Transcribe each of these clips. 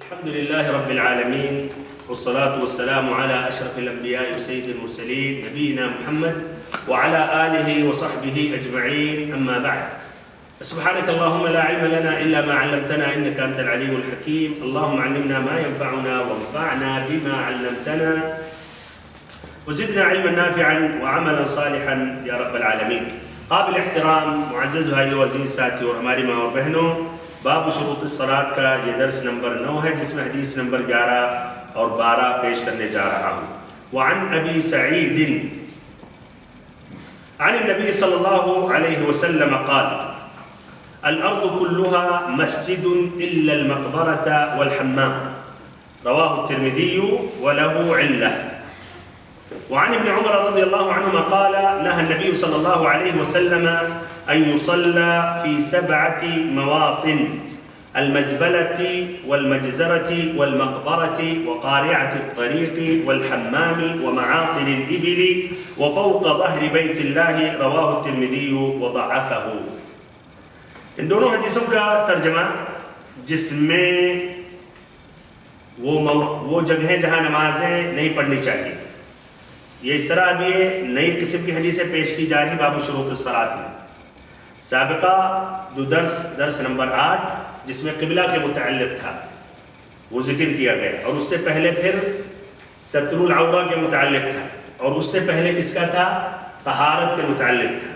الحمد لله رب العالمين والصلاة والسلام على أشرف الأنبياء وسيد المرسلين نبينا محمد وعلى آله وصحبه أجمعين، أما بعد. سبحانك اللهم لا علم لنا إلا ما علمتنا إنك أنت العليم الحكيم. اللهم علمنا ما ينفعنا وانفعنا بما علمتنا وزدنا علما نافعا وعملا صالحا يا رب العالمين. قابل احترام معزز بھائی عزیز ساتھی اور ہماری ماں اور بہنوں، باب شروط الصلاۃ کا یہ درس نمبر 9 ہے، جس میں حدیث نمبر 11 اور 12 پیش کرنے جا رہا ہوں. وعن ابی سعید عن النبی صلی اللہ علیہ وسلم قال: الارض كلها مسجد الا المقبرة والحمام. رواه الترمذي وله علة. وعن ابن عمر رضي الله عنهما قال: نهى النبي صلى الله عليه وسلم أن يصلى في 7 مواطن: المزبلة والمجزرة والمقبرة وقارعة الطريق والحمام ومعاطن الإبل وفوق ظهر بيت الله. رواه الترمذي وضعفه. ان دونوں حدیثوں کا ترجمہ، جس میں وہ جگہیں جہاں نمازیں نہیں پڑھنی چاہیے، یہ اس طرح اب یہ نئی قسم کی حدیثیں پیش کی جا رہی باب شروط الصلاۃ میں. سابقہ جو درس نمبر 8 جس میں قبلہ کے متعلق تھا وہ ذکر کیا گیا، اور اس سے پہلے پھر ستر العورہ کے متعلق تھا، اور اس سے پہلے کس کا تھا؟ طہارت کے متعلق تھا.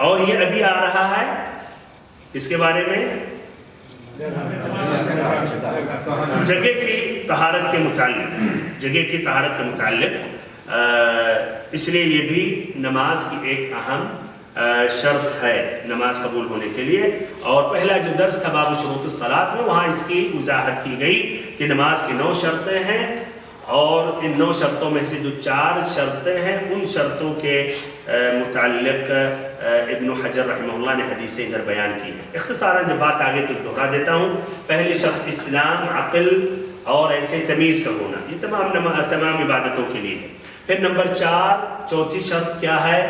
اور یہ ابھی آ رہا ہے اس کے بارے میں جگہ کی طہارت کے متعلق. اس لیے یہ بھی نماز کی ایک اہم شرط ہے نماز قبول ہونے کے لیے. اور پہلا جو درس تھا باب شروط الصلاۃ میں، وہاں اس کی وضاحت کی گئی کہ نماز کی 9 شرطیں ہیں، اور ان 9 شرطوں میں سے جو 4 شرطیں ہیں ان شرطوں کے متعلق ابن حجر رحمہ اللہ نے حدیثیں ادھر بیان کی ہیں. اختصاراً جب بات آگے تو دہرا دیتا ہوں. پہلی شرط اسلام، عقل اور ایسے تمیز کا ہونا، یہ تمام عبادتوں کے لیے ہے. پھر نمبر 4 چوتھی شرط کیا ہے؟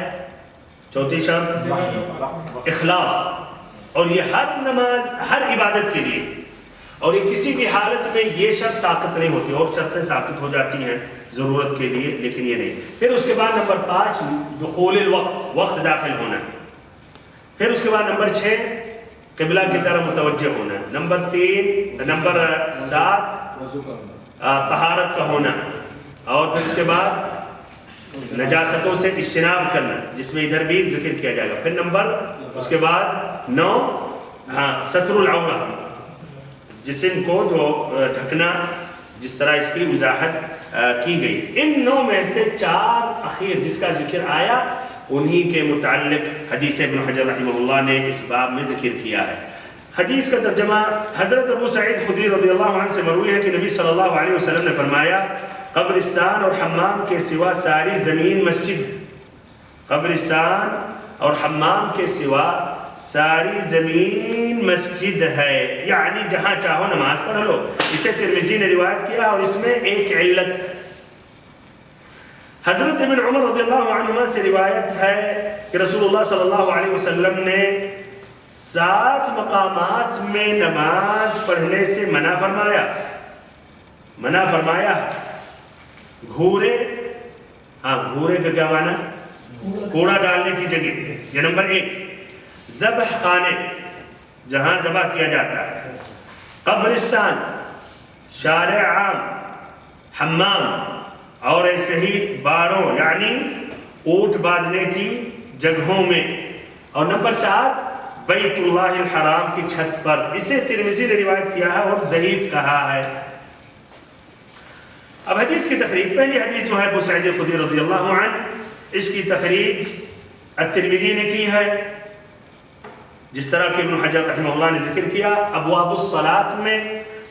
چوتھی شرط اخلاص، اور یہ ہر نماز ہر عبادت کے لیے، اور یہ کسی بھی حالت میں یہ شرط ساقط نہیں ہوتی. اور شرطیں ساقط ہو جاتی ہیں ضرورت کے لیے، لیکن یہ نہیں. پھر اس کے بعد نمبر 5 دخول الوقت، وقت داخل ہونا. پھر اس کے بعد نمبر 6 قبلہ کی طرف متوجہ ہونا. نمبر 7 طہارت کا ہونا. اور پھر اس کے بعد نجاستوں سے اجتناب کرنا، جس میں ادھر بھی ذکر کیا جائے گا. پھر اس کے بعد 9 ستر العورہ، جسم کو جو ڈھکنا، جس طرح اس کی وضاحت کی گئی. ان 9 میں سے 4 اخیر جس کا ذکر آیا انہی کے متعلق حدیث ابن حجر رحمہ اللہ نے اس باب میں ذکر کیا ہے. حدیث کا ترجمہ حضرت ابو سعید خدری رضی اللہ عنہ سے مروی ہے کہ نبی صلی اللہ علیہ وسلم نے فرمایا: قبرستان اور حمام کے سوا ساری زمین مسجد. قبرستان اور حمام کے سوا ساری زمین مسجد ہے، یعنی جہاں چاہو نماز پڑھ لو. اسے ترمذی نے روایت کیا، اور اس میں ایک علت. حضرت ابن عمر رضی اللہ عنہما سے روایت ہے کہ رسول اللہ صلی اللہ علیہ وسلم نے 7 مقامات میں نماز پڑھنے سے منع فرمایا. گھورے کا کیا معنی؟ کوڑا ڈالنے کی جگہ. یہ نمبر 1. ذبح خانے، جہاں ذبح کیا جاتا ہے. قبرستان، شارع عام، حمام، اور ایسے ہی باڑوں یعنی اونٹ باندھنے کی جگہوں میں. اور نمبر 7 بیت اللہ الحرام کی چھت پر. اسے ترمذی نے روایت کیا ہے اور ضعیف کہا ہے. اب حدیث کی تخریج، پہلی حدیث جو ہے ابو سعید خدری رضی اللہ عنہ، اس کی تخریج الترمذی نے کی ہے، جس طرح کہ ابن حجر رحمہ اللہ نے ذکر کیا ابواب الصلاۃ میں.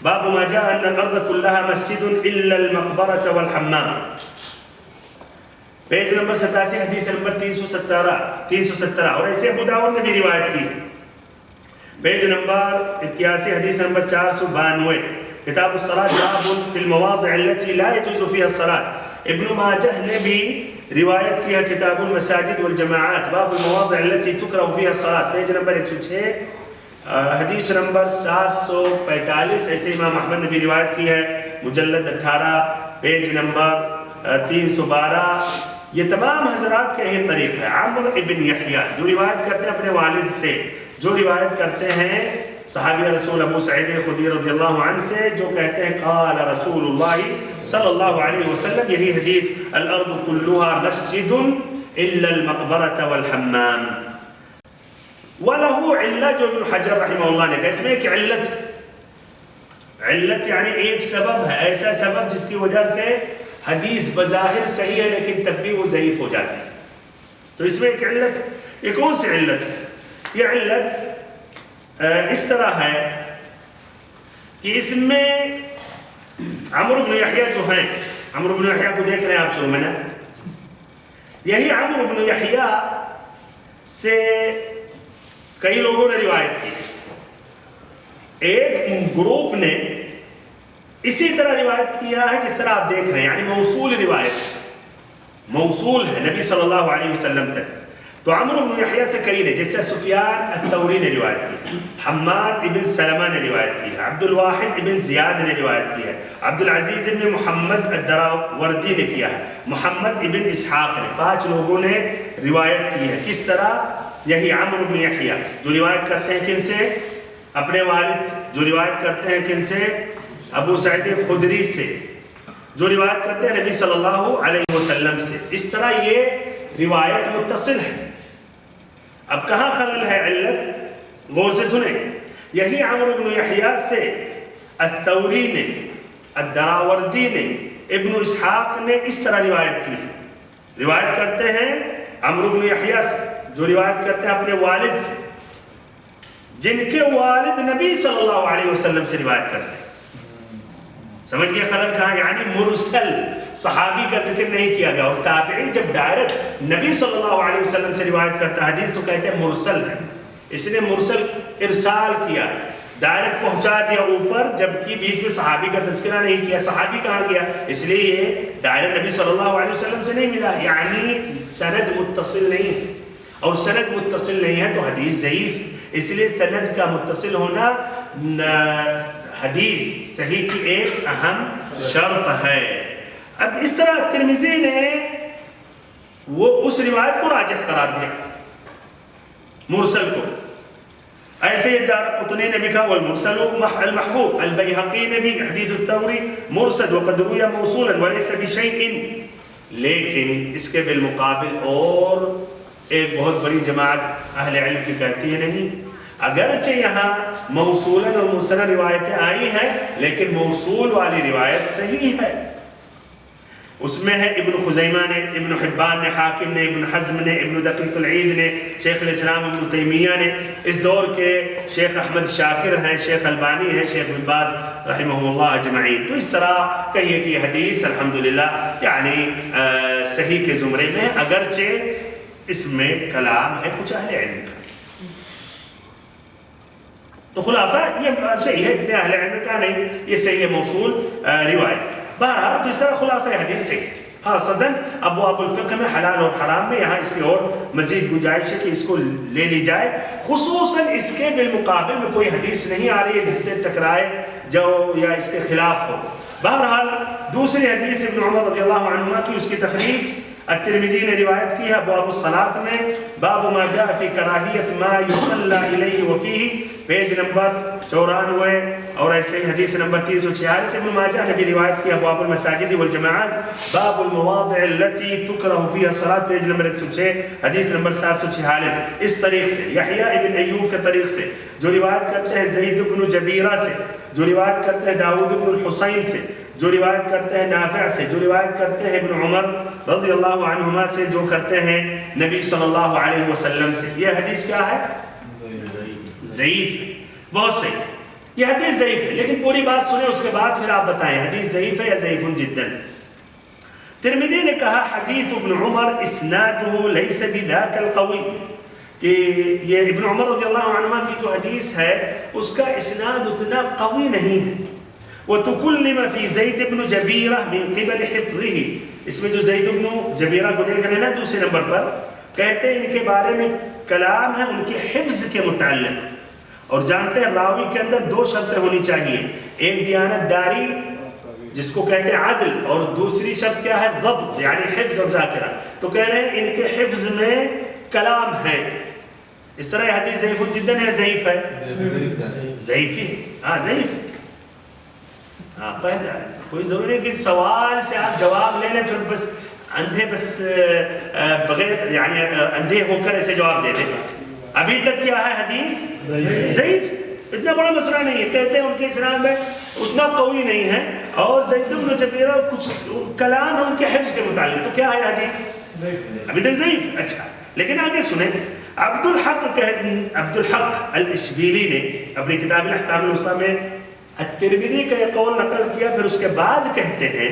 باب ما جاء ان الارض كلها مسجد الا المقبرة والحمام. پیج نمبر 87، حدیث نمبر 317. اور ایسے ابو داؤد نے بھی روایت کی. پیج نمبر 81، حدیث نمبر 492. کتاب الصلاۃ باب فی المواضع التي لا يجوز فيها الصلاۃ. ابن ماجہ نے بھی روایت کیا کتاب المساجد والجماعات باب المواضع التي تكره فيها الصلاۃ، پیج نمبر 106. حدیث نمبر 745، ایسے امام احمد نے بھی روایت کی ہے، مجلد 18 پیج نمبر 312۔ یہ تمام حضرات کا یہ طریق ہے۔ عمرو ابن یحییٰ جو روایت کرتے ہیں اپنے والد سے، جو روایت کرتے ہیں صحابی رسول ابو سعید خدری رضی اللہ عنہ سے، جو کہتے ہیں قال رسول اللہ صلی اللہ علیہ وسلم، یہی حدیث الارض كلها مسجد الا المقبرة والحمام۔ وله علہ، جو ابن حجر رحمہ اللہ نے کہا اس میں ایک علت یعنی ایک سبب ہے، ایسا سبب جس کی وجہ سے حدیث بظاہر صحیح ہے لیکن تب بھی وہ ضعیف ہو جاتی ہے۔ تو اس میں ایک علت، یہ کون سی علت ہے؟ یہ علت اس طرح ہے کہ اس میں عمرو بن یحییٰ جو ہیں، عمرو بن یحییٰ کو دیکھ رہے ہیں آپ شروع میں نا، یہی عمرو بن یحییٰ سے کئی لوگوں نے روایت کی۔ ایک گروپ نے اسی طرح روایت کیا ہے جس طرح آپ دیکھ رہے ہیں، یعنی موصول روایت، موصول ہے نبی صلی اللہ علیہ وسلم تک۔ تو عمرو بن یحییٰ سے کئی نے، جیسے سفیان الثوری نے روایت کی، حماد ابن سلمہ نے روایت کی ہے، عبد الواحد ابن زیاد نے روایت کی ہے، عبد العزیز ابن محمد الدراوردی نے کیا ہے، محمد ابن اسحاق نے، 5 لوگوں نے روایت کی ہے۔ کس طرح؟ یہی عمرو بن یحییٰ جو روایت کرتے ہیں کن سے؟ اپنے والد سے۔ جو روایت کرتے ہیں کن سے؟ ابو سعید خدری سے۔ جو روایت کرتے ہیں نبی صلی اللہ علیہ وسلم سے۔ اس طرح یہ روایت متصل ہے۔ اب کہاں خلل ہے علت؟ غور سے سنیں۔ یہی عمرو بن یحییٰ سے الثوری نے، الدراوردی نے، ابن اسحاق نے اس طرح روایت کی ہے۔ روایت کرتے ہیں عمرو بن یحییٰ سے، جو روایت کرتے ہیں اپنے والد سے، جن کے والد نبی صلی اللہ علیہ وسلم سے روایت کرتے ہیں۔ سمجھ گئے خلل کہاں؟ یعنی مرسل، صحابی کا ذکر نہیں کیا گیا، اور تابعی جب ڈائریکٹ نبی صلی اللہ علیہ وسلم سے روایت کرتا ہے حدیث تو کہتے ہیں مرسل ہے۔ اس نے مرسل ارسال کیا، ڈائریکٹ پہنچا دیا اوپر، جبکہ بیچ میں صحابی کا تذکرہ نہیں کیا۔ صحابی کہاں گیا؟ اس لیے یہ ڈائریکٹ نبی صلی اللہ علیہ وسلم سے نہیں ملا، یعنی سند متصل نہیں ہے، اور سند متصل نہیں ہے تو حدیث ضعیف۔ اس لیے سند کا متصل ہونا حدیث صحیح کی ایک اہم شرط ہے۔ اب اس طرح ترمذی نے وہ اس روایت کو راجح قرار دیا، مرسل کو۔ ایسے دارقطنی نے لکھا والمرسل المحفوظ، البیہقی نے بھی حدیث الثوری مرسل وقد روی موصولا وليس بشیء، لیکن اس کے بالمقابل اور ایک بہت بڑی جماعت اہل علم کی کہتی ہے نہیں، اگرچہ یہاں موصولاً اور مرسلاً روایتیں آئی ہیں لیکن موصول والی روایت صحیح ہے۔ اس میں ہے ابن خزیمہ نے، ابن حبان نے، حاکم نے، ابن حزم نے، ابن دقیق العید نے، شیخ الاسلام ابن تیمیہ نے، اس دور کے شیخ احمد شاکر ہیں، شیخ البانی ہیں، شیخ بن باز رحمہ اللہ اجمعین۔ تو اس طرح کہیے کہ حدیث الحمدللہ یعنی صحیح کے زمرے میں، اگرچہ اس میں کلام ہے کچھ اہل علم کا۔ تو خلاصہ یہ صحیح ہے، اتنے اہل علم کا نہیں، یہ صحیح ہے موصول روایت۔ بہرحال تو اس طرح خلاصہ حدیث صحیح، خاصتاً ابواب الفقہ میں حلال اور حرام میں، یہاں اس کی اور مزید گنجائش ہے کہ اس کو لے لی جائے، خصوصاً اس کے بالمقابل میں کوئی حدیث نہیں آ رہی ہے جس سے ٹکرائے جو یا اس کے خلاف ہو۔ بہرحال دوسری حدیث ابن عمر رضی اللہ عنہما کی، اس کی تخریج الترمذی نے روایت کی ہے ابواب الصلاۃ میں، باب ما جاء فی کراہیت ما یصلی الیہ وفیہ، پیج نمبر 94، اور ایسے حدیث نمبر 346 ابن ماجہ نے بھی روایت کی ابواب المساجد والجماعات، باب المواضع التي تکرہ فیہا الصلاۃ، پیج نمبر 106، حدیث نمبر 746۔ اس طریق سے یحییٰ ابن ایوب کے طریق سے جو روایت کرتے ہیں زید بن جبیرہ سے، جو روایت کرتے ہیں داؤد بن الحسین سے، جو روایت کرتے ہیں نافع سے، جو روایت کرتے ہیں ابن عمر رضی اللہ عنہما سے، جو کرتے ہیں نبی صلی اللہ علیہ وسلم سے۔ یہ حدیث کیا ہے؟ ضعیف ہے، بہت صحیح، یہ حدیث ضعیف ہے، لیکن پوری بات سنیں اس کے بعد پھر آپ بتائیں حدیث ضعیف ہے یا ضعیف جداً۔ ترمذی نے کہا حدیث ابن عمر اسنادہ لیس بذاک القوی، کہ یہ ابن عمر رضی اللہ عنہما کی جو حدیث ہے اس کا اسناد اتنا قوی نہیں ہے۔ وَتُكُلِّمَ فِي زَيْدِ بْنُ جَبِيرَةٍ مِنْ قِبَلِ حِفْظِهِ، اس میں جو زید بن جبیرہ کو دیکھ رہے ہیں نا دوسرے نمبر پر، کہتے ہیں ان کے بارے میں کلام ہے ان کے حفظ کے متعلق، اور جانتے ہیں راوی کے اندر 2 شرطیں ہونی چاہیے، ایک دیانت داری جس کو کہتے ہیں عدل، اور دوسری شرط کیا ہے؟ ضبط، یعنی حفظ اور ذاکرہ۔ تو کہہ رہے ہیں ان کے حفظ میں کلام ہے۔ اس طرح یہ حدیث ضعیف جداً ہے، ضعیف ہے، ضعیف ہی، ہاں ضعیف ہے۔ ہاں پہلے کوئی ضروری ہے کہ سوال سے آپ جواب لے لیں پھر بس اندھے بس بغیر یعنی اندھے ہو کر ایسے جواب دے دیں۔ ابھی تک کیا ہے حدیث؟ ضعیف، اتنا بڑا مسئلہ نہیں ہے، کہتے ہیں ان کے اسناد میں اتنا قوی نہیں ہے، اور زید بن جبیرہ کچھ کلام ہے ان کے حفظ کے متعلق، تو کیا ہے حدیث؟ ابھی تک ضعیف۔ اچھا لیکن آگے سنیں، عبد الحق الاشبیلی نے اپنی کتاب الاحکام الوسطی میں الترمذی کا یہ قول نقل کیا، پھر اس کے بعد کہتے ہیں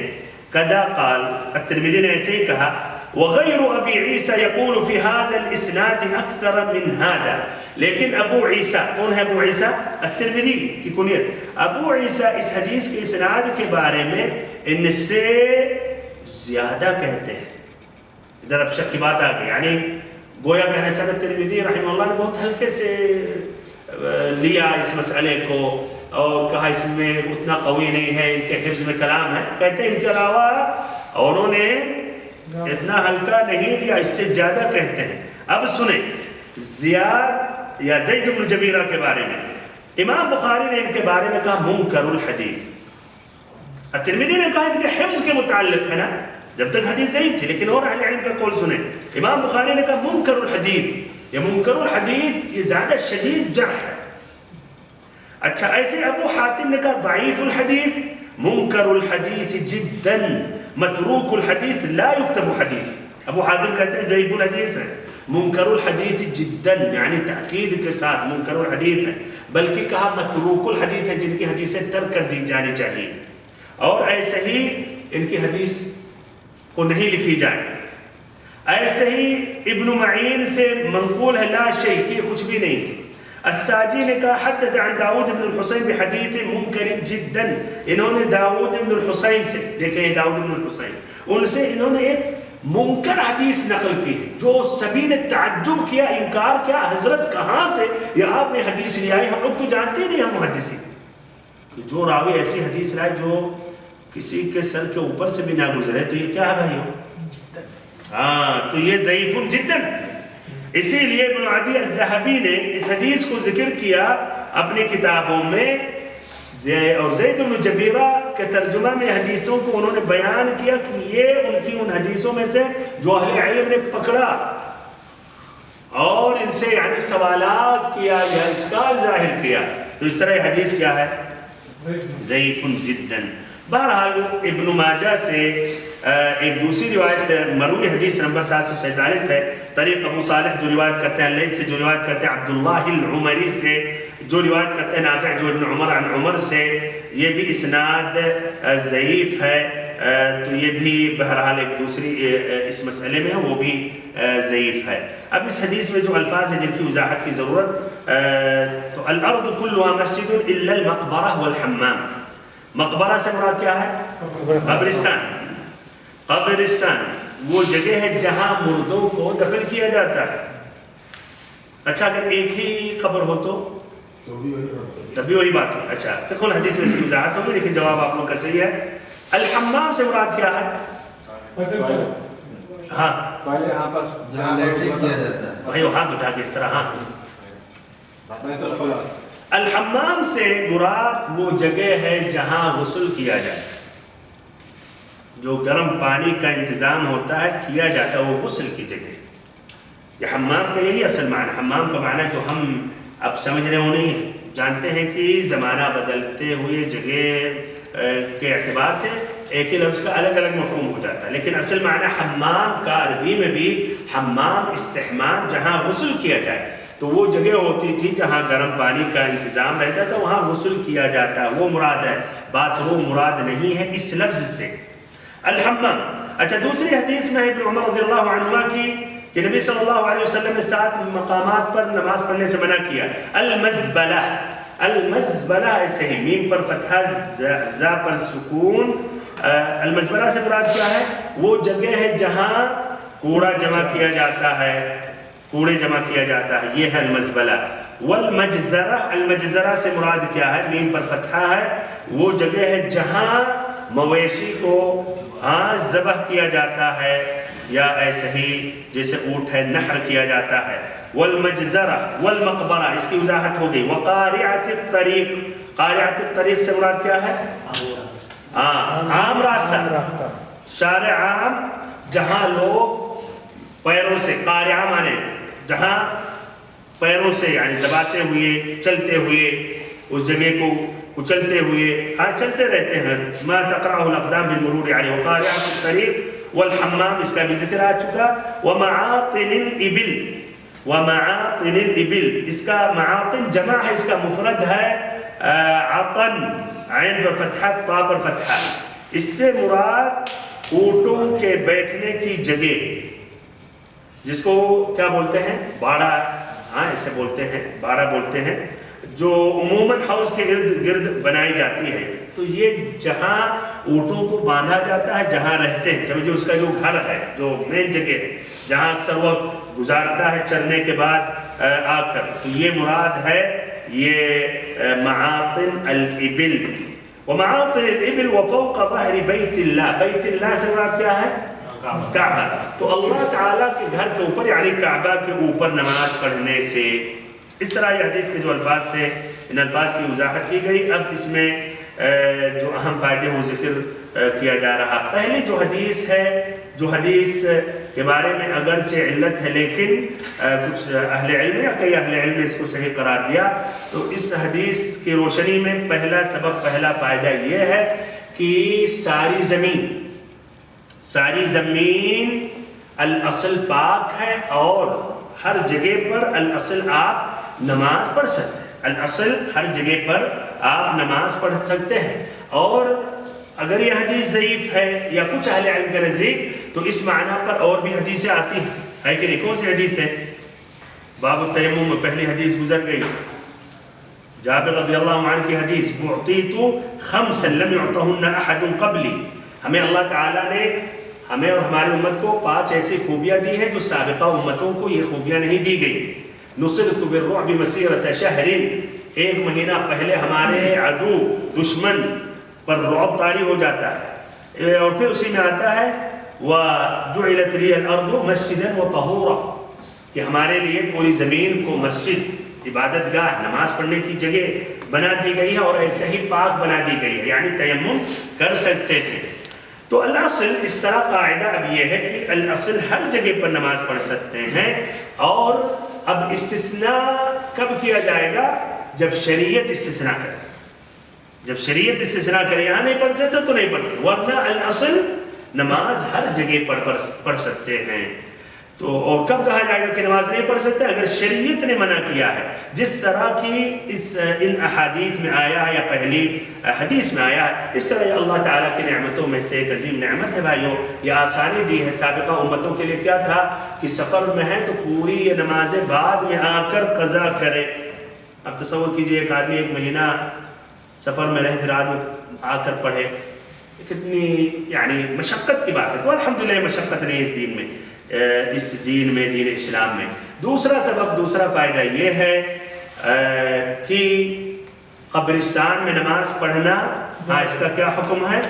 کذا قال، الترمذی نے ایسے ہی کہا، وغیر ابی عیسیٰ یقول فی هذا الاسناد اکثر من هذا، لیکن ابو عیسیٰ، کون ہے ابو عیسیٰ؟ الترمذی کی کنیت، ابو عیسیٰ اس حدیث کے اسناد کے بارے میں ان سے زیادہ کہتے ہیں۔ ادھر اب شک کی بات آ گئی، یعنی گویا کہنا چاہتا ترمذی رحمہ اللہ نے بہت ہلکے سے لیا اس مسئلے کو اور کہا اس میں اتنا قوی نہیں ہے، ان کے حفظ میں کلام ہے، کہتے ہیں ان کے علاوہ انہوں نے اتنا ہلکا نہیں لیا، اس سے زیادہ کہتے ہیں۔ اب سنیں زیاد یا زید بن جبیرہ کے بارے میں امام بخاری نے ان کے بارے میں کہا منکر الحدیث، الترمذی نے کہا ان کے حفظ کے متعلق ہے نا، جب تک حدیث ضعیف تھی، لیکن اور اہل علم کا قول سنیں، امام بخاری نے کہا منکر الحدیث، یہ منکر الحدیث یہ زیادہ شدید جرح ہے۔ اچھا ایسے ابو حاتم نے کہا ضعیف الحدیث، منکر الحدیث جدا، متروک الحدیث لا یکتب حدیث۔ ابو حاتم کہتے ہیں ضعیف الحدیث ہے، منکر الحدیث جدا یعنی تاکید کے ساتھ منکر الحدیث ہے، بلکہ کہا متروک الحدیث ہے، جن کی حدیثیں ترک کر دی جانی چاہیے، اور ایسے ہی ان کی حدیث کو نہیں لکھی جائے۔ ایسے ہی ابن معین سے منقول ہے لا شیء، کہ کچھ بھی نہیں۔ الساجی نے کہا حدث عن داؤد بن الحسین بحدیث منکر جدا، انہوں نے داؤد بن الحسین سے، دیکھیں داؤد بن الحسین، ان سے انہوں نے ایک منکر حدیث نقل کی ہے، جو سبھی نے تعجب کیا، انکار کیا، حضرت کہاں سے یہ آپ نے حدیث لے آئی، ہم لوگ تو جانتے ہی نہیں ہم محدثین۔ تو جو راوی ایسی حدیث لائے جو کسی کے سر کے اوپر سے بھی نہ گزرے، تو یہ کیا ہے بھائیو؟ ہاں تو یہ ضعیف جدا۔ اسی لیے ابن عدی الذہبی نے اس حدیث کو ذکر کیا اپنی کتابوں میں، اور زید بن جبیرہ کے ترجمہ میں حدیثوں کو انہوں نے بیان کیا کہ یہ ان کی ان حدیثوں میں سے جو اہل علم نے پکڑا اور ان سے یعنی سوالات کیا یا اشکال ظاہر کیا، تو اس طرح یہ حدیث کیا ہے؟ ضعیف جدا۔ بہرحال ابن ماجہ سے ایک دوسری روایت مروی حدیث نمبر 747 ہے، طریق ابو صالح جو روایت کرتے ہیں لیث سے، جو روایت کرتے ہیں عبداللہ العمری سے، جو روایت کرتے ہیں نافع جو ابن عمر عن عمر سے، یہ بھی اسناد ضعیف ہے، تو یہ بھی بہرحال ایک دوسری اس مسئلے میں ہے، وہ بھی ضعیف ہے۔ اب اس حدیث میں جو الفاظ ہیں جن کی وضاحت کی ضرورت، تو الارض کلها مسجد الا المقبرہ والحمام، مقبرہ سے مراد کیا ہے؟ قبرستان۔ قبرستان وہ جگہ ہے جہاں مردوں کو دفن کیا جاتا ہے۔ اچھا اگر ایک ہی قبر ہو تو تبھی وہی بات ہے۔ اچھا فقہ الحدیث میں اس کی وضاحت ہوگی، لیکن جواب آپ لوگوں کا صحیح ہے۔ الحمام سے مراد کیا ہے؟ ہاں پہلے آپس جہاں لیٹرنگ کیا جاتا ہے، بھائی ہاتھ اٹھا کے اس طرح، ہاں الحمام سے مراد وہ جگہ ہے جہاں غسل کیا جائے، جو گرم پانی کا انتظام ہوتا ہے کیا جاتا ہے، وہ غسل کی جگہ۔ یہ حمام کا یہی اصل معنی، حمام کا معنی جو ہم اب سمجھ رہے ہو نہیں ہے، جانتے ہیں کہ زمانہ بدلتے ہوئے جگہ کے اعتبار سے ایک ہی لفظ کا الگ الگ مفہوم ہو جاتا ہے، لیکن اصل معنی حمام کا عربی میں بھی حمام استحمام، جہاں غسل کیا جائے، تو وہ جگہ ہوتی تھی جہاں گرم پانی کا انتظام رہتا تھا، وہاں غسل کیا جاتا ہے، وہ مراد ہے، باتھ روم مراد نہیں ہے اس لفظ سے الحمام۔ اچھا دوسری حدیث میں ابن عمر رضی اللہ عنہما کی کہ نبی صلی اللہ علیہ وسلم نے 7 مقامات پر نماز پڑھنے سے منع کیا۔ المزبلہ، المزبلہ ایسے ہی میم پر فتحہ زا پر سکون، المزبلہ سے مراد کیا ہے؟ وہ جگہ ہے جہاں کوڑا جمع کیا جاتا ہے، کوڑے جمع کیا جاتا ہے، یہ ہے المزبلہ۔ والمجزرہ، المجزرہ سے مراد کیا ہے؟ میم پر فتحہ ہے، وہ جگہ ہے جہاں مویشی کو ذبح کیا جاتا ہے، یا ایسے ہی جیسے اونٹ ہے نحر کیا جاتا ہے۔ والمجزرہ والمقبرہ، اس کی وضاحت ہو گئی۔ وقارعۃ الطریق، قارعۃ الطریق سے مراد کیا ہے؟ عام راستہ، شارع عام، جہاں لوگ پیروں سے، قارعہ مانے جہاں پیروں سے یعنی دباتے ہوئے چلتے ہوئے اس جگہ کو کچلتے ہوئے چلتے رہتے ہیں، ما تقرأ الاقدام بالمرور علیہ۔ وقارعۃ الطریق والحمام، اس کا بھی ذکر آ چکا۔ ومعاطن الابل، ومعاطن الابل، اس کا معاطن جمع ہے، اس کا مفرد ہے عطن، عین پر فتحہ طا پر فتحہ۔ اس سے مراد اونٹوں کے بیٹھنے کی جگہ، جس کو کیا بولتے ہیں؟ باڑا، اسے بولتے ہیں باڑا بولتے ہیں، جو عموماً حوض کے ارد گرد بنائی جاتی ہے۔ تو یہ جہاں اونٹوں کو باندھا جاتا ہے، جہاں رہتے ہیں، سمجھے اس کا جو گھر ہے، جو مین جگہ ہے جہاں اکثر وہ گزارتا ہے چرنے کے بعد آ کر، تو یہ مراد ہے یہ معاطن الابل۔ ومعاطن الابل وفوق ظہر بیت اللہ، بیت اللہ سے مراد کیا ہے؟ کعبہ۔ تو اللہ تعالیٰ کے گھر کے اوپر یعنی کعبہ کے اوپر نماز پڑھنے سے، اس طرح یہ حدیث کے جو الفاظ تھے ان الفاظ کی وضاحت کی گئی۔ اب اس میں جو اہم فائدے وہ ذکر کیا جا رہا۔ پہلی جو حدیث ہے، جو حدیث کے بارے میں اگرچہ علت ہے لیکن کچھ اہل علم یا کئی اہل علم نے اس کو صحیح قرار دیا، تو اس حدیث کی روشنی میں پہلا سبق، پہلا فائدہ یہ ہے کہ ساری زمین الاصل پاک ہے، اور ہر جگہ پر الاصل آپ نماز پڑھ سکتے ہیں، الاصل ہر جگہ پر آپ نماز پڑھ سکتے ہیں۔ اور اگر یہ حدیث ضعیف ہے یا کچھ اہل علم کے نزدیک، تو اس معنی پر اور بھی حدیثیں آتی ہیں، ہے کہ نہیں؟ کون سی حدیث ہے؟ باب التیمم میں پہلی حدیث گزر گئی، جابر رضی اللہ عنہ کی حدیث، اعطیت خمسا لم یعطہن احد قبلی، ہمیں اللہ تعالیٰ نے، ہمیں اور ہماری امت کو 5 ایسی خوبیاں دی ہیں جو سابقہ امتوں کو یہ خوبیاں نہیں دی گئی۔ نصرت بالرعب مسیرۃ شہر، 1 مہینہ پہلے ہمارے عدو دشمن پر رعب طاری ہو جاتا ہے، اور پھر اسی میں آتا ہے وجعلت لی الارض مسجدا وطہورا، کہ ہمارے لیے پوری زمین کو مسجد، عبادت گاہ، نماز پڑھنے کی جگہ بنا دی گئی ہے، اور ایسے ہی پاک بنا دی گئی ہے، یعنی تیمم کر سکتے ہیں۔ تو الاصل اس طرح قاعدہ اب یہ ہے کہ الاصل ہر جگہ پر نماز پڑھ سکتے ہیں، اور اب استثناء کب کیا جائے گا؟ جب شریعت استثناء کرے، جب شریعت استثناء کرے، یہاں نہیں پڑھ سکتے تو نہیں پڑھ سکتے، ورنہ الاصل نماز ہر جگہ پڑھ سکتے ہیں۔ تو اور کب کہا جائے گا کہ نماز نہیں پڑھ سکتے؟ اگر شریعت نے منع کیا ہے، جس طرح کی ان احادیث میں آیا ہے یا پہلی حدیث میں آیا ہے، اس طرح اللہ تعالیٰ کی نعمتوں میں سے ایک عظیم نعمت ہے بھائیوں، یہ آسانی دی ہے۔ سابقہ امتوں کے لیے کیا تھا کہ سفر میں ہے تو پوری یہ نمازیں بعد میں آ کر قضا کرے۔ اب تصور کیجئے ایک آدمی 1 مہینہ سفر میں رہ پھر آ کر پڑھے، کتنی یعنی مشقت کی بات ہے۔ تو الحمدللہ مشقت نہیں اس دین میں، اس دین میں، دین اسلام میں۔ دوسرا سبق، دوسرا فائدہ یہ ہے کہ قبرستان میں نماز پڑھنا، اس کا کیا حکم ہے؟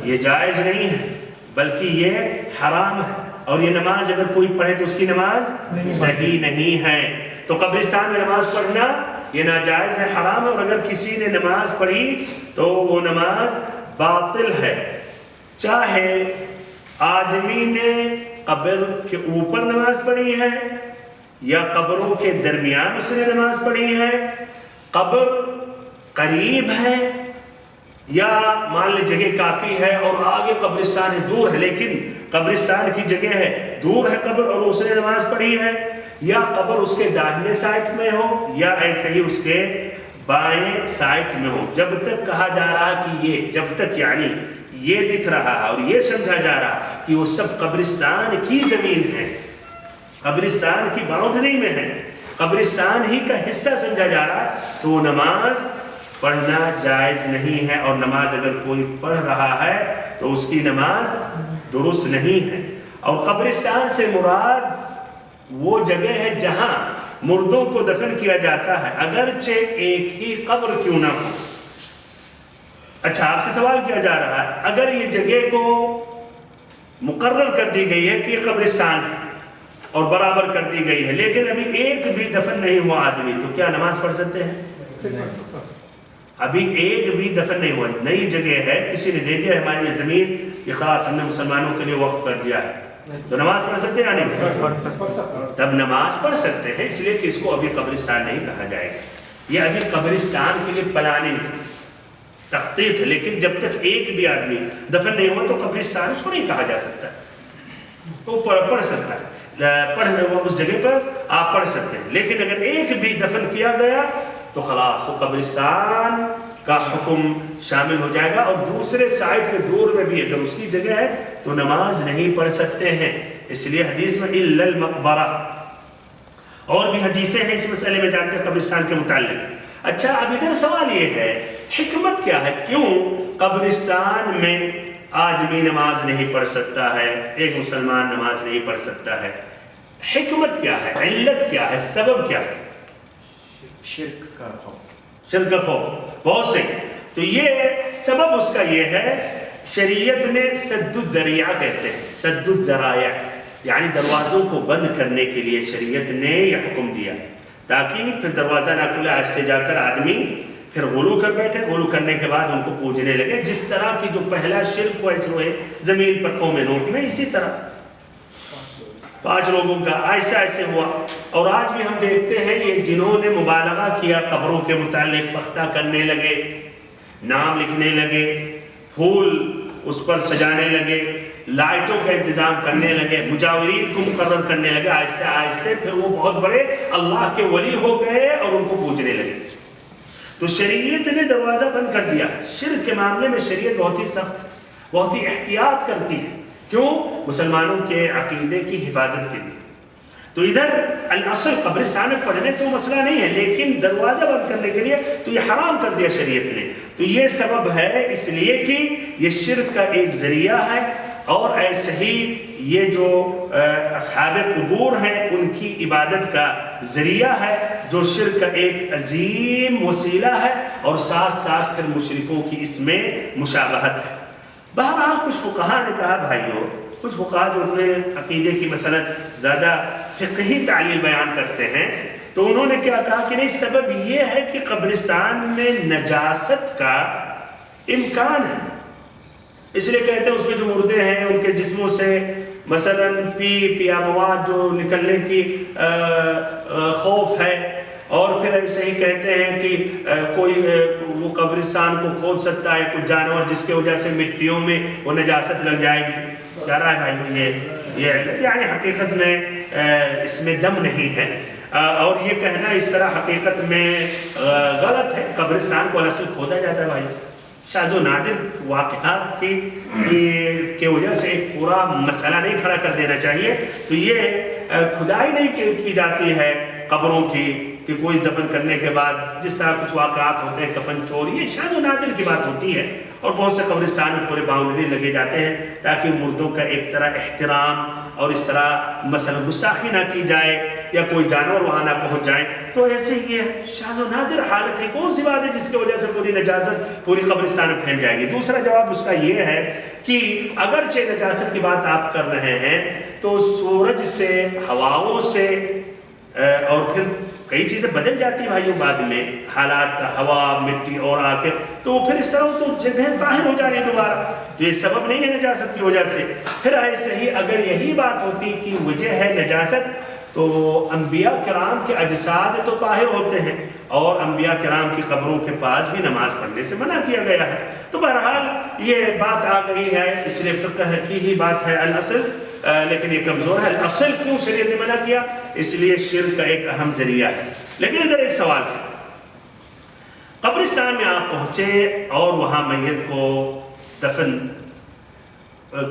یہ جائز نہیں ہے بلکہ یہ حرام ہے، اور یہ نماز اگر کوئی پڑھے تو اس کی نماز صحیح نہیں ہے۔ تو قبرستان میں نماز پڑھنا یہ ناجائز ہے، حرام ہے، اور اگر کسی نے نماز پڑھی تو وہ نماز باطل ہے، چاہے آدمی نے قبر کے اوپر نماز پڑھی ہے یا قبروں کے درمیان اس نے نماز پڑھی ہے، قبر قریب ہے یا مان لے جگہ کافی ہے اور آگے قبرستان ہے، دور ہے لیکن قبرستان کی جگہ ہے، دور ہے قبر اور اس نے نماز پڑھی ہے، یا قبر اس کے داہنے سائٹ میں ہو یا ایسے ہی اس کے بائیں سائٹ میں ہو، جب تک کہا جا رہا کہ یہ، جب تک یعنی یہ دکھ رہا ہے اور یہ سمجھا جا رہا کہ وہ سب قبرستان کی زمین ہے، قبرستان کی باؤنڈری میں ہے، قبرستان ہی کا حصہ سمجھا جا رہا ہے، تو وہ نماز پڑھنا جائز نہیں ہے، اور نماز اگر کوئی پڑھ رہا ہے تو اس کی نماز درست نہیں ہے۔ اور قبرستان سے مراد وہ جگہ ہے جہاں مردوں کو دفن کیا جاتا ہے اگرچہ ایک ہی قبر کیوں نہ ہو. اچھا آپ سے سوال کیا جا رہا ہے اگر یہ جگہ کو مقرر کر دی گئی ہے کہ یہ قبرستان ہے اور برابر کر دی گئی ہے لیکن ابھی ایک بھی دفن نہیں ہوا آدمی تو کیا نماز پڑھ سکتے ہیں؟ ابھی ایک بھی دفن نہیں ہوا, نئی جگہ ہے, کسی نے دے دیا ہماری یہ زمین, یہ خلاص ہم نے مسلمانوں کے لیے وقف کر دیا ہے, تو نماز پڑھ سکتے ہیں یا نہیں؟ تب نماز پڑھ سکتے ہیں, اس لیے کہ اس کو ابھی قبرستان نہیں کہا جائے گا. یہ ابھی قبرستان کے لیے پلاننگ تخطیط ہے, لیکن جب تک ایک بھی آدمی دفن نہیں ہوا تو قبرستان اس کو نہیں کہا جا سکتا. تو پڑھ سکتا ہے, پڑھنے ہوا اس جگہ پر آپ پڑھ سکتے ہیں, لیکن اگر ایک بھی دفن کیا گیا تو خلاص وہ قبرستان کا حکم شامل ہو جائے گا, اور دوسرے سائڈ پہ دور میں بھی اگر اس کی جگہ ہے تو نماز نہیں پڑھ سکتے ہیں. اس لیے حدیث میں الا المقبرہ, اور بھی حدیثیں ہیں اس مسئلے میں جانتے ہیں قبرستان کے متعلق. اچھا اب ادھر سوال یہ ہے حکمت کیا ہے, کیوں قبرستان میں آدمی نماز نہیں پڑھ سکتا ہے, ایک مسلمان نماز نہیں پڑھ سکتا ہے؟ حکمت کیا ہے, علت کیا ہے, سبب کیا ہے؟ شرک کا خوف. شرک کا خوف, بہت سے. تو یہ سبب اس کا یہ ہے, شریعت نے سد الذریعہ کہتے ہیں, سد الذرائع, یعنی دروازوں کو بند کرنے کے لیے شریعت نے یہ حکم دیا تاکہ پھر دروازہ نہ کھلے, آج سے جا کر آدمی پھر غلو کر بیٹھے, غلو کرنے کے بعد ان کو پوجنے لگے, جس طرح کی جو پہلا شرک ہوا اس روئے زمین پر قوم نوح میں, اسی طرح 5 لوگوں کا ایسا ایسے ہوا. اور آج بھی ہم دیکھتے ہیں یہ جنہوں نے مبالغہ کیا قبروں کے متعلق, پختہ کرنے لگے, نام لکھنے لگے, پھول اس پر سجانے لگے, لائٹوں کا انتظام کرنے لگے, مجاورین کو مقرر کرنے لگے, آہستہ آہستہ پھر وہ بہت بڑے اللہ کے ولی ہو گئے اور ان کو پوجنے لگے. تو شریعت نے دروازہ بند کر دیا. شرک کے معاملے میں شریعت بہت ہی سخت, بہت ہی احتیاط کرتی ہے. کیوں؟ مسلمانوں کے عقیدے کی حفاظت کے لیے. تو ادھر الاصل قبرستان میں پڑھنے سے وہ مسئلہ نہیں ہے, لیکن دروازہ بند کرنے کے لیے تو یہ حرام کر دیا شریعت نے. تو یہ سبب ہے, اس لیے کہ یہ شرک کا ایک ذریعہ ہے, اور ایسے ہی یہ جو اصحاب قبور ہیں ان کی عبادت کا ذریعہ ہے, جو شرک کا ایک عظیم وسیلہ ہے, اور ساتھ ساتھ پھر مشرکوں کی اس میں مشابہت ہے. بہرحال کچھ فقہا نے کہا بھائیوں, کچھ فقہا جو اپنے عقیدے کی مثلا زیادہ فقہی تعلیل بیان کرتے ہیں, تو انہوں نے کیا کہا کہ نہیں, سبب یہ ہے کہ قبرستان میں نجاست کا امکان ہے, اس لیے کہتے ہیں اس میں جو مردے ہیں ان کے جسموں سے مثلا پیا مواد جو نکلنے کی خوف ہے, اور پھر ایسے ہی کہتے ہیں کہ کوئی وہ قبرستان کو کھود سکتا ہے کچھ جانور, جس کی وجہ سے مٹیوں میں وہ نجاست لگ جائے گی. کیا رہا ہے بھائی یہ یعنی حقیقت میں اس میں دم نہیں ہے, اور یہ کہنا اس طرح حقیقت میں غلط ہے. قبرستان کو اصل کھودا جاتا ہے بھائی, شاذ و نادر واقعات کی وجہ سے ایک پورا مسئلہ نہیں کھڑا کر دینا چاہیے. تو یہ کھدائی نہیں کی جاتی ہے قبروں کی کہ کوئی دفن کرنے کے بعد جس طرح کچھ واقعات ہوتے ہیں کفن چوری, یہ شاذ و نادر کی بات ہوتی ہے. اور بہت سے قبرستان میں پورے باؤنڈری لگے جاتے ہیں تاکہ مردوں کا ایک طرح احترام, اور اس طرح مثلا گستاخی نہ کی جائے یا کوئی جانور وہاں نہ پہنچ جائیں. تو ایسے یہ شاذ و نادر حالت ہے, کون سی بات ہے جس کی وجہ سے پوری نجاست پوری قبرستان میں پھیل جائے گی. دوسرا جواب اس کا یہ ہے کہ اگرچہ نجاست کی بات آپ کر رہے ہیں تو سورج سے, ہواؤں سے, اور پھر کئی چیزیں بدل جاتی ہیں بھائیوں بعد میں, حالات, ہوا, مٹی اور آ کے, تو پھر اس طرح تو جگہ طاہر ہو جا رہی ہے دوبارہ. تو یہ سبب نہیں ہے نجاست کی وجہ سے. پھر ایسے ہی اگر یہی بات ہوتی کہ وجہ ہے نجاست, تو انبیاء کرام کے اجساد تو طاہر ہوتے ہیں, اور انبیاء کرام کی قبروں کے پاس بھی نماز پڑھنے سے منع کیا گیا ہے. تو بہرحال یہ بات آ گئی ہے, اس لیے فقہ کی ہی بات ہے الاصل, لیکن یہ کمزور ہے. الاصل کیوں شریعت نے منع کیا؟ اس لیے شرک کا ایک اہم ذریعہ ہے. لیکن ادھر ایک سوال ہے, قبرستان میں آپ پہنچے اور وہاں میت کو دفن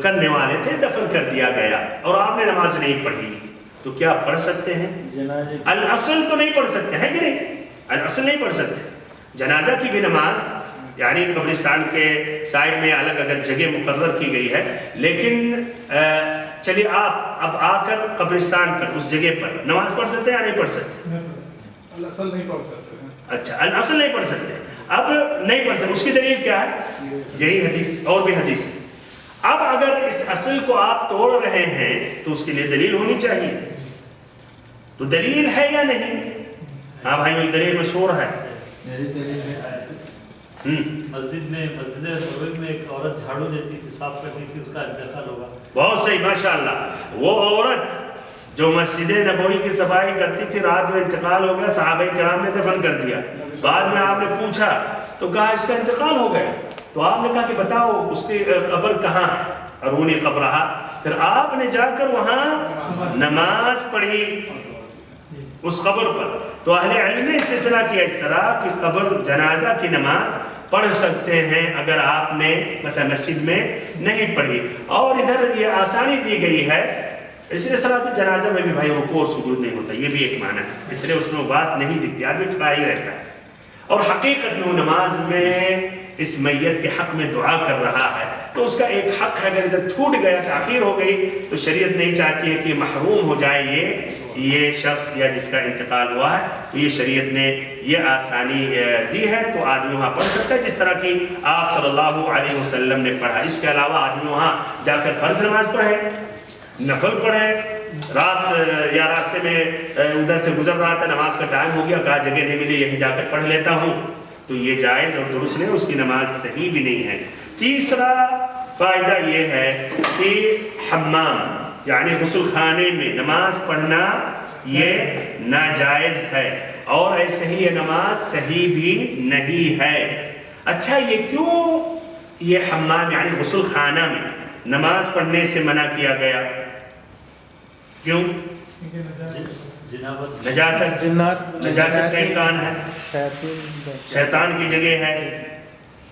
کرنے والے تھے, دفن کر دیا گیا, اور آپ نے نماز نہیں پڑھی, تو کیا پڑھ سکتے ہیں؟ الاصل تو نہیں پڑھ سکتے ہیں کہ نہیں, الاصل نہیں پڑھ سکتے. جنازہ کی بھی نماز یعنی قبرستان کے سائڈ میں الگ اگر جگہ مقرر کی گئی ہے, لیکن چلیے آپ اب آ کر قبرستان پر اس جگہ پر نماز پڑھ سکتے ہیں یا نہیں پڑھ سکتے؟ الاصل نہیں پڑھ سکتے ہیں. اچھا الاصل نہیں پڑھ سکتے, اب نہیں پڑھ سکتے, اس کی دلیل کیا ہے؟ یہی حدیث اور بھی حدیث ہے. اب اگر اس اصل کو آپ توڑ رہے ہیں تو اس کے لیے دلیل ہونی چاہیے, تو دلیل ہے یا نہیں؟ ہاں بھائی وہی دلیل مشہور ہے. میری دلیل ہے مسجد میں ایک عورت جھاڑو دیتی تھی, صاف کرتی تھی, اس کا انتقال ہوگا. بہت صحیح ماشاءاللہ. وہ عورت جو مسجد نبوی کی صفائی کرتی تھی, رات میں انتقال ہو گیا, صحابہ کرام نے دفن کر دیا. بعد میں آپ نے پوچھا تو کہا اس کا انتقال ہو گیا. تو آپ نے کہا کہ بتاؤ اس کی قبر کہاں ہے, ارونی قبرہا. پھر آپ نے جا کر وہاں نماز پڑھی اس قبر پر. تو اہل علم نے استثناء کیا اس طرح کہ قبر جنازہ کی نماز پڑھ سکتے ہیں اگر آپ نے مثلا مسجد میں نہیں پڑھی. اور ادھر یہ آسانی دی گئی ہے, اس لیے صلاۃ جنازہ میں بھی بھائی رکوع اور سجود نہیں ہوتا, یہ بھی ایک معنی ہے, اس لیے اس میں وہ بات نہیں دکھتی, آدمی کھڑا ہی رہتا ہے. اور حقیقت میں وہ نماز میں اس میت کے حق میں دعا کر رہا ہے, تو اس کا ایک حق ہے. اگر ادھر چھوٹ گیا, تاخیر ہو گئی, تو شریعت نہیں چاہتی ہے کہ محروم ہو جائے یہ شخص یا جس کا انتقال ہوا ہے. تو یہ شریعت نے یہ آسانی دی ہے, تو آدمی وہاں پڑھ سکتا ہے جس طرح کی آپ صلی اللہ علیہ وسلم نے پڑھا. اس کے علاوہ آدمی وہاں جا کر فرض نماز پڑھے, نفل پڑھے, رات یا راستے میں ادھر سے گزر رہا تھا, نماز کا ٹائم ہو گیا, کہا جگہ نہیں ملی یہیں جا کر پڑھ لیتا ہوں, تو یہ جائز اور درست نہیں, اس کی نماز صحیح بھی نہیں ہے. تیسرا فائدہ یہ ہے کہ حمام یعنی غسل خانے میں نماز پڑھنا یہ ناجائز ہے, اور ایسے ہی یہ نماز صحیح بھی نہیں ہے. اچھا یہ کیوں یہ حمام یعنی غسل خانہ میں نماز پڑھنے سے منع کیا گیا؟ کیوں؟ نجاست کا امکان ہے, شیطان کی جگہ ہے.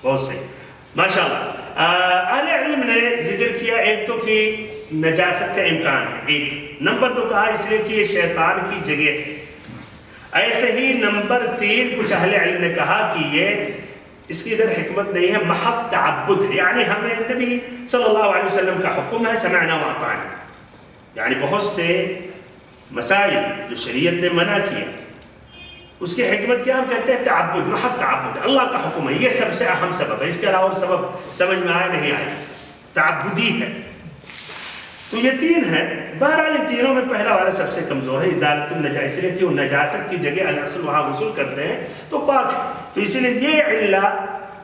بہت صحیح ماشاءاللہ. اہل علم نے ذکر کیا ایک تو کہ نجاست کا امکان ہے, ایک نمبر تو کہا اس لیے کہ یہ شیطان کی جگہ ہے. ایسے ہی نمبر 3 کچھ اہل علم نے کہا کہ یہ اس کی ادھر حکمت نہیں ہے, محض تعبد ہے, یعنی ہمیں نبی صلی اللہ علیہ وسلم کا حکم ہے سمعنا واطعنا. یعنی بہت سے مسائل جو شریعت نے منع کیا اس کی حکمت کیا, ہم کہتے ہیں تعبد, محض تعبد, اللہ کا حکم ہے, یہ سب سے اہم سبب ہے, اس کے علاوہ اور سبب سمجھ میں آئے نہیں آئے, تعبدی ہے. تو یہ 3 ہے. بہرحال ان تینوں میں پہلا والا سب سے کمزور ہے, ازالت النجاست, اس لیے کہ وہ نجاست کی جگہ الاصل وہاں غسل کرتے ہیں تو پاک ہے, تو اسی لیے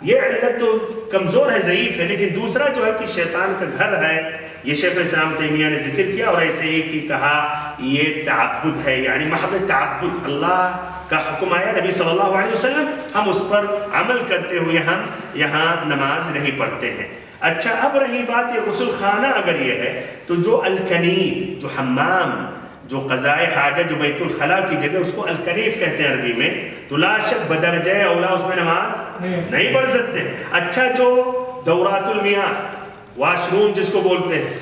یہ علت تو کمزور ہے, ضعیف ہے. لیکن دوسرا جو ہے کہ شیطان کا گھر ہے, یہ شیخ الاسلام تیمیہ نے ذکر کیا, اور ایسے ہی کہ کہا یہ تعبد ہے, یعنی محض تعبد, اللہ کا حکم آیا نبی صلی اللہ علیہ وسلم, ہم اس پر عمل کرتے ہوئے ہم یہاں نماز نہیں پڑھتے ہیں. اچھا اب رہی بات یہ غسل خانہ اگر یہ ہے, تو جو الکنیف, جو حمام, جو قضاء حاجت, جو بیت الخلاء کی جگہ, اس کو الکنیف کہتے ہیں عربی میں, تو لا شک بدرجہ اولا اس میں نماز نہیں پڑھ سکتے. اچھا جو دورات المياه, واش روم جس کو بولتے ہیں,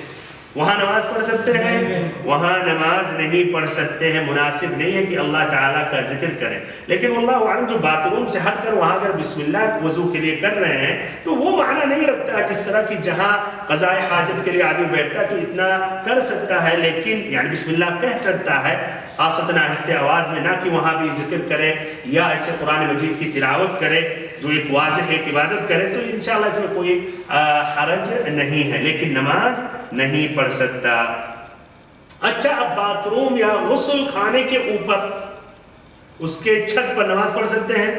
وہاں نماز پڑھ سکتے ہیں؟ وہاں نماز نہیں پڑھ سکتے ہیں, مناسب نہیں ہے کہ اللہ تعالیٰ کا ذکر کریں. لیکن واللہ اعلم جو باتھ روم سے ہٹ کر وہاں اگر بسم اللہ وضو کے لیے کر رہے ہیں تو وہ معنی نہیں رکھتا, جس طرح کہ جہاں قضاء حاجت کے لیے آدمی بیٹھتا ہے تو اتنا کر سکتا ہے, لیکن یعنی بسم اللہ کہہ سکتا ہے خاصتاً آہستہ آواز میں, نہ کہ وہاں بھی ذکر کرے یا ایسے قرآن مجید کی تلاوت کرے جو ایک واضح ایک عبادت کرے, تو انشاءاللہ اس میں کوئی حرج نہیں ہے, لیکن نماز نہیں پڑھ سکتا. اچھا اب باتھ روم یا غسل خانے کے اوپر اس کے چھت پر نماز پڑھ سکتے ہیں؟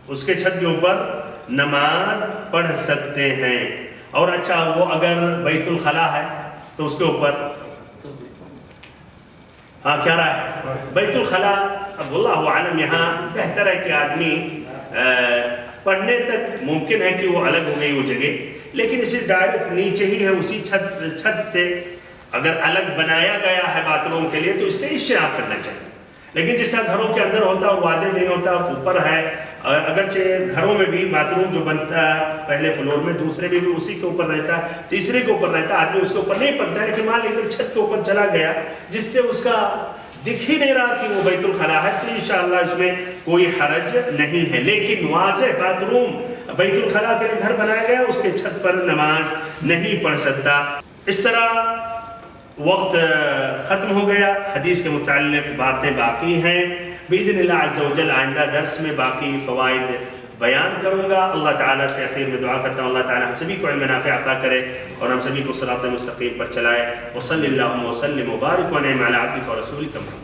اس کے چھت کے اوپر نماز پڑھ سکتے ہیں. اور اچھا وہ اگر بیت الخلاء ہے تو اس کے اوپر ہاں کیا رہا ہے بیت الخلاء, اب واللہ اعلم یہاں بہتر ہے کہ آدمی پڑھنے تک ممکن ہے کہ وہ الگ ہو گئی وہ جگہ, لیکن اسے ڈائریکٹ نیچے ہی ہے, اسی چھت سے اگر الگ بنایا گیا ہے باتھ روم کے لیے تو اس سے اجتناب کرنا چاہیے. لیکن جس طرح گھروں کے اندر ہوتا اور واضح نہیں ہوتا, اوپر ہے, اگرچہ گھروں میں بھی باتھ روم جو بنتا ہے پہلے فلور میں, دوسرے میں بھی اسی کے اوپر رہتا, تیسرے کے اوپر رہتا, آدمی اس کے اوپر نہیں پڑتا ہے, لیکن مان لیجیے چھت کے اوپر چلا گیا جس سے اس کا دکھ ہی نہیں رہا کہ وہ بیت الخلاء ہے, تو انشاءاللہ اس میں کوئی حرج نہیں ہے. لیکن واضح باتھ روم بیت الخلاء کے لیے گھر بنایا گیا, اس کے چھت پر نماز نہیں پڑھ سکتا. اس طرح وقت ختم ہو گیا، حدیث کے متعلق باتیں باقی ہیں، بإذن اللہ عز و جل آئندہ درس میں باقی فوائد بیان کروں گا۔ اللہ تعالیٰ سے اخیر میں دعا کرتا ہوں اللہ تعالیٰ ہم سبھی کو علم نافع عطا کرے اور ہم سبھی کو صراط مستقیم پر چلائے۔ وصلی اللہم وسلم وبارک ونعم علی عبدک ورسولک محمد۔